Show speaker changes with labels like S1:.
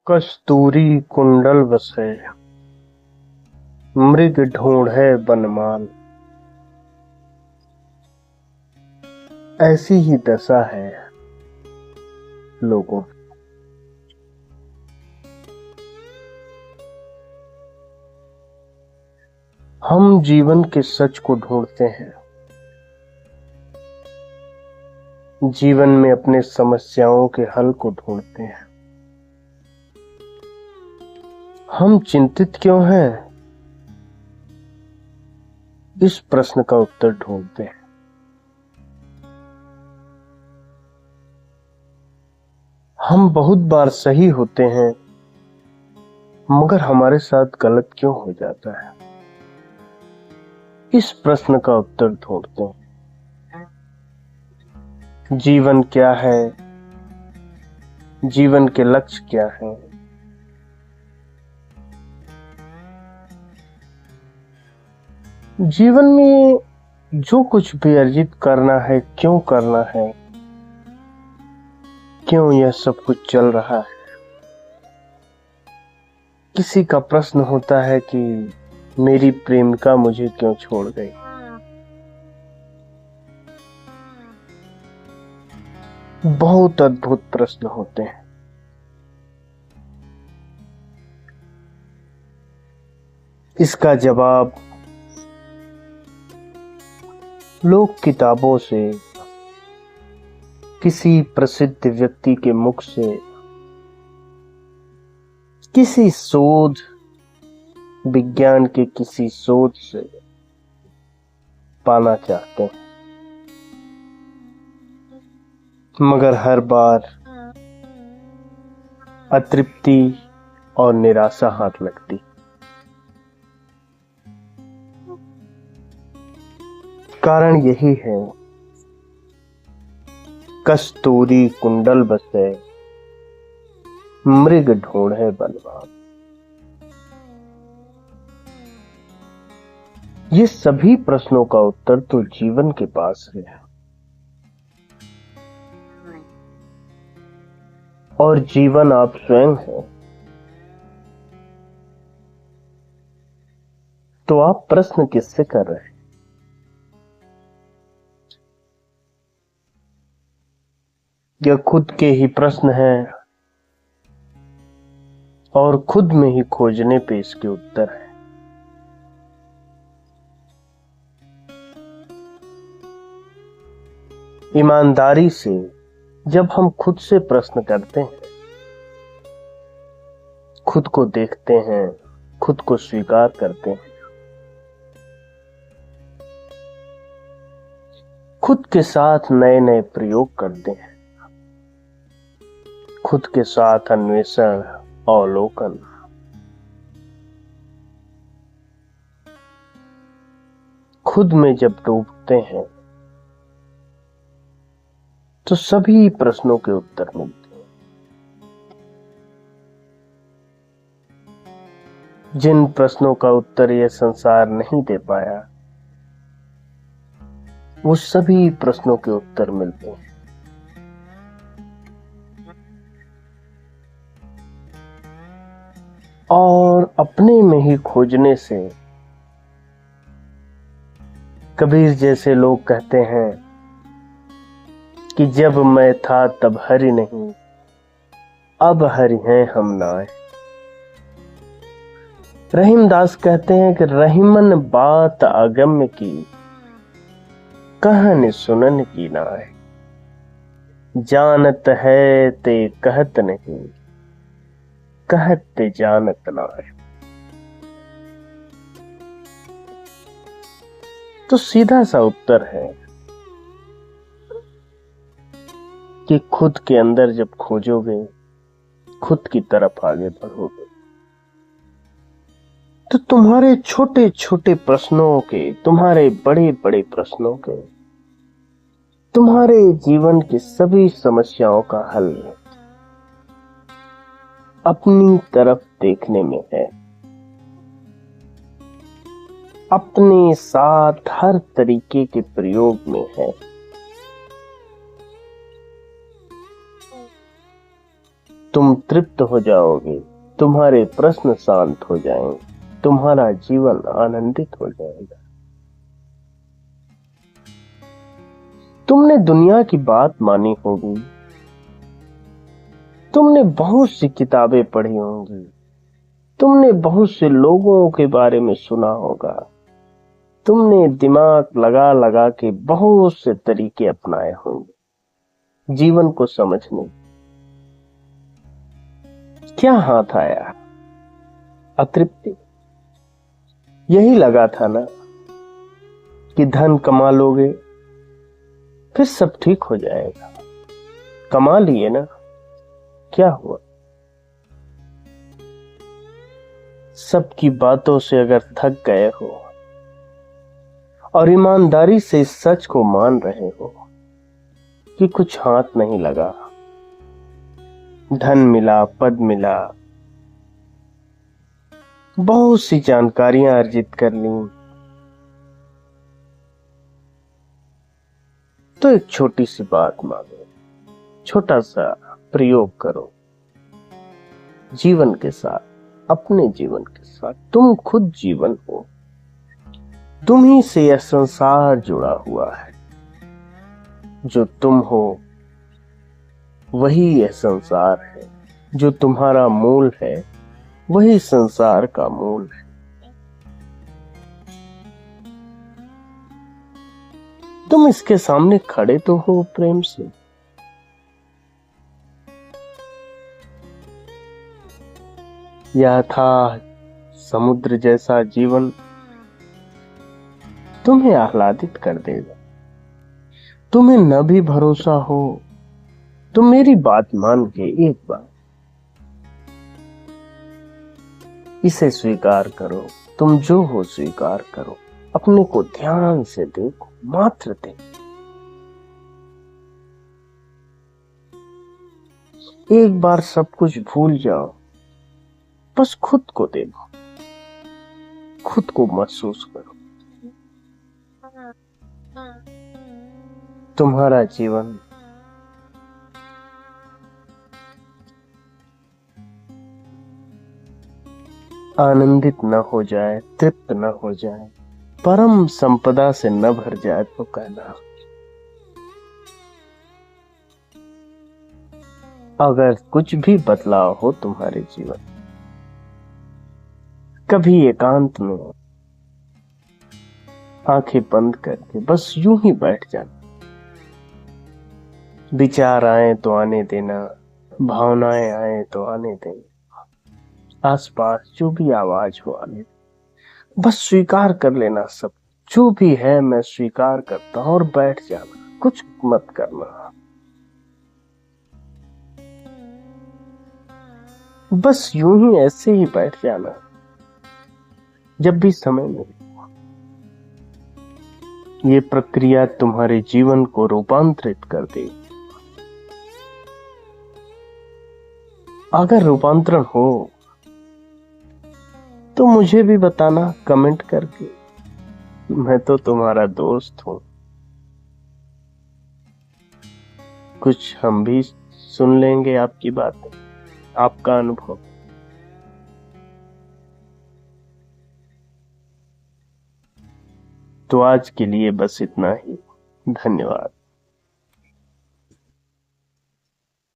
S1: कस्तूरी कुंडल बसे, मृग ढूंढे बनमाल। ऐसी ही दशा है लोगों की। हम जीवन के सच को ढूंढते हैं, जीवन में अपने समस्याओं के हल को ढूंढते हैं। हम चिंतित क्यों हैं, इस प्रश्न का उत्तर ढूंढते हैं। हम बहुत बार सही होते हैं, मगर हमारे साथ गलत क्यों हो जाता है, इस प्रश्न का उत्तर ढूंढते हैं। जीवन क्या है, जीवन के लक्ष्य क्या है, जीवन में जो कुछ भी अर्जित करना है, क्यों करना है, क्यों यह सब कुछ चल रहा है। किसी का प्रश्न होता है कि मेरी प्रेमिका मुझे क्यों छोड़ गई। बहुत अद्भुत प्रश्न होते हैं। इसका जवाब लोग किताबों से, किसी प्रसिद्ध व्यक्ति के मुख से, किसी शोध, विज्ञान के किसी शोध से पाना चाहते हैं, मगर हर बार अतृप्ति और निराशा हाथ लगती। कारण यही है, कस्तूरी कुंडल बसे, मृग ढूंढे बनमाल। ये सभी प्रश्नों का उत्तर तो जीवन के पास है, और जीवन आप स्वयं हैं। तो आप प्रश्न किससे कर रहे हैं? यह खुद के ही प्रश्न हैं, और खुद में ही खोजने पे इसके उत्तर है। ईमानदारी से जब हम खुद से प्रश्न करते हैं, खुद को देखते हैं, खुद को स्वीकार करते हैं, खुद के साथ नए नए प्रयोग करते हैं, खुद के साथ अन्वेषण, अवलोकन, खुद में जब डूबते हैं, तो सभी प्रश्नों के उत्तर मिलते हैं। जिन प्रश्नों का उत्तर यह संसार नहीं दे पाया, वो सभी प्रश्नों के उत्तर मिलते हैं। और अपने में ही खोजने से, कबीर जैसे लोग कहते हैं कि जब मैं था तब हरि नहीं, अब हरि हैं हम नाए। रहीमदास कहते हैं कि रहीमन बात अगम्य की, कहन सुनन की नाए। जानत है ते कहत नहीं, कहत ते जानत नाए। तो सीधा सा उत्तर है कि खुद के अंदर जब खोजोगे, खुद की तरफ आगे बढ़ोगे, तो तुम्हारे छोटे छोटे प्रश्नों के, तुम्हारे बड़े बड़े प्रश्नों के, तुम्हारे जीवन की सभी समस्याओं का हल अपनी तरफ देखने में है। अपने साथ हर तरीके के प्रयोग में है। तुम तृप्त हो जाओगे, तुम्हारे प्रश्न शांत हो जाएंगे, तुम्हारा जीवन आनंदित हो जाएगा। तुमने दुनिया की बात मानी होगी, तुमने बहुत सी किताबें पढ़ी होंगी, तुमने बहुत से लोगों के बारे में सुना होगा, तुमने दिमाग लगा लगा के बहुत से तरीके अपनाए होंगे जीवन को समझने। क्या हाथ आया? अतृप्ति। यही लगा था ना कि धन कमा लोगे फिर सब ठीक हो जाएगा। कमा लिए ना, क्या हुआ? सबकी बातों से अगर थक गए हो और ईमानदारी से इस सच को मान रहे हो कि कुछ हाथ नहीं लगा, धन मिला, पद मिला, बहुत सी जानकारियां अर्जित कर ली, तो एक छोटी सी बात मांगो, छोटा सा प्रयोग करो जीवन के साथ, अपने जीवन के साथ। तुम खुद जीवन हो, तुम ही से यह संसार जुड़ा हुआ है। जो तुम हो वही यह संसार है, जो तुम्हारा मूल है वही संसार का मूल है। तुम इसके सामने खड़े तो हो प्रेम से। यह था समुद्र जैसा जीवन तुम्हें आह्लादित कर देगा। तुम्हें न भी भरोसा हो तो मेरी बात मान के एक बार इसे स्वीकार करो। तुम जो हो स्वीकार करो, अपने को ध्यान से देखो, मात्र देखो। एक बार सब कुछ भूल जाओ, बस खुद को देखो, खुद को महसूस करो। तुम्हारा जीवन आनंदित न हो जाए, तृप्त न हो जाए, परम संपदा से न भर जाए तो कहना। अगर कुछ भी बदलाव हो तुम्हारे जीवन, कभी एकांत में आंखें बंद करके बस यूं ही बैठ जाना। विचार आए तो आने देना, भावनाएं आए तो आने देना, आसपास जो भी आवाज हो आने देना। बस स्वीकार कर लेना, सब जो भी है मैं स्वीकार करता हूं, और बैठ जाना, कुछ मत करना। बस यूं ही ऐसे ही बैठ जाना। जब भी समय मिले, ये प्रक्रिया तुम्हारे जीवन को रूपांतरित कर देगी। अगर रूपांतरण हो तो मुझे भी बताना कमेंट करके। मैं तो तुम्हारा दोस्त हूं। कुछ हम भी सुन लेंगे आपकी बातें, आपका अनुभव। तो आज के लिए बस इतना ही। धन्यवाद।